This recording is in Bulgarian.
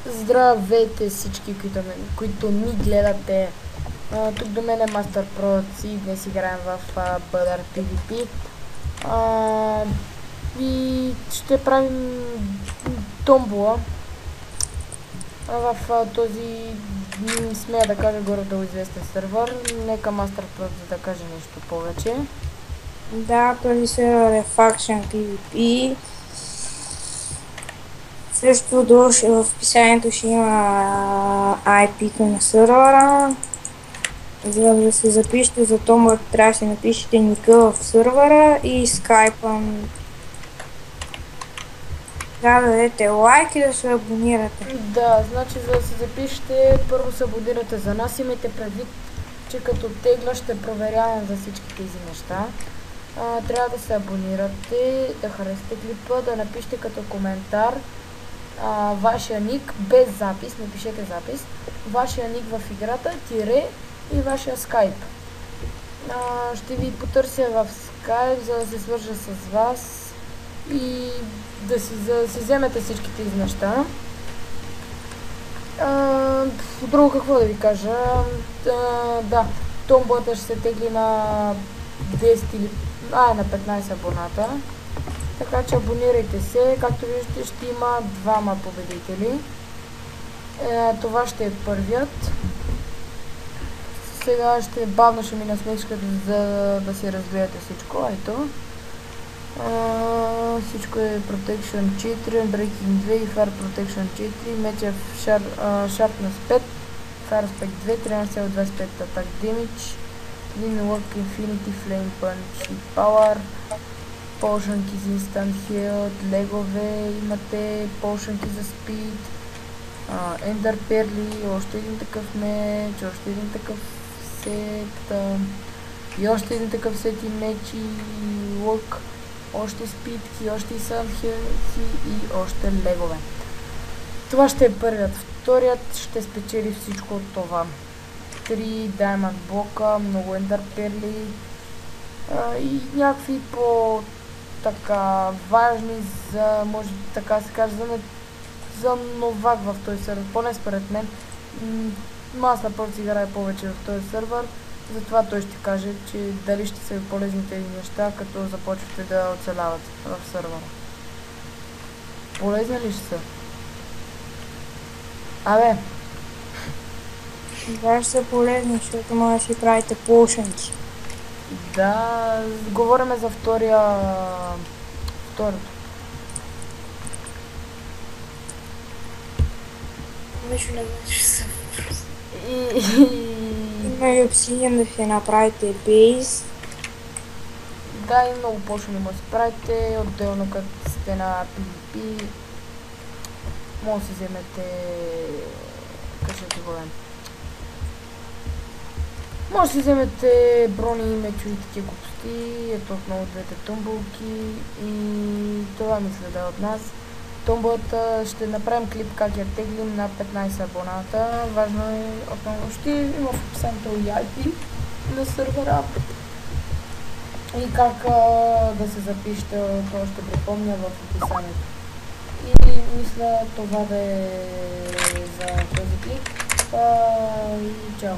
Здравейте всички, които ни гледате. Тук до мен е Master Pro и днес играем в Бъдър PvP. И ще правим томбола в този, смея да кажа, горе-долу известен сервер. Нека Master Pro да каже нещо повече. Да, този сервер е Faction PvP. Също в описанието ще има IP-то на сервера. За да се запишете за Tomb, трябва да си напишете ника в сервера и скайпа. Трябва да дадете лайк и да се абонирате. Да, значи за да се запишете, първо се абонирате за нас. Имайте предвид, че като тегла ще проверявам за всички тези неща. Трябва да се абонирате, да харесате клипа, да напишете като коментар вашия ник без запис, не пишете запис, вашия ник в играта, тире и вашия скайп. Ще ви потърся в скайп, за да се свържа с вас и да си вземете всички тези неща. Друго какво да ви кажа? Да, томбата ще се тегли на 10 или на 15 абоната. Така че абонирайте се. Както виждате, ще има двама победители. Това ще е първият. Сега бавно ще мина смешката, за да си разгледате всичко. Ето. Всичко е Protection 4, Breaking 2 и Fire Protection 4, меча в Sharpness 5, Fire Spec 2, 13,25 Attack Damage, един Lock Infinity Flame Punch и Power, полшанки за Instant Heal, легове, имате полшанки за Speed, Ender Pearl, още един такъв меч, още един такъв сет, и още един такъв сет и меч и лък, още спитки, още и санхелци и още легове. Това ще е първият. Вторият ще спечели всичко от това. 3 Diamond блока, много Ender Pearl и някакви по-така важни за, може така се каже, за новак в този сервер. Поне според мен. Master Pro играе повече в този сервер. Затова той ще каже, че дали ще са полезни тези неща, като започвате да оцелявате в сервера. Полезни ли ще са? Да, ще са полезни, защото може да си правите полшанки. Да, говориме за второто. Нещо не беше са. Има и обсидиан да си направите бейс. Да, и много по-шумно може да си правите, отделно като сте на PvP. Може да си вземете... Кажете го вен. Може да си вземете брони, мечови и такива глупости. Ето отново двете тумбулки. И това мисля да е от нас. Томбата ще направим клип как я теглим на 15 абоната. Важно е, отново ще има в описанието и IP на сервера. И как да се запишете, това ще припомня в описанието. И мисля това да е за този клип. И чао!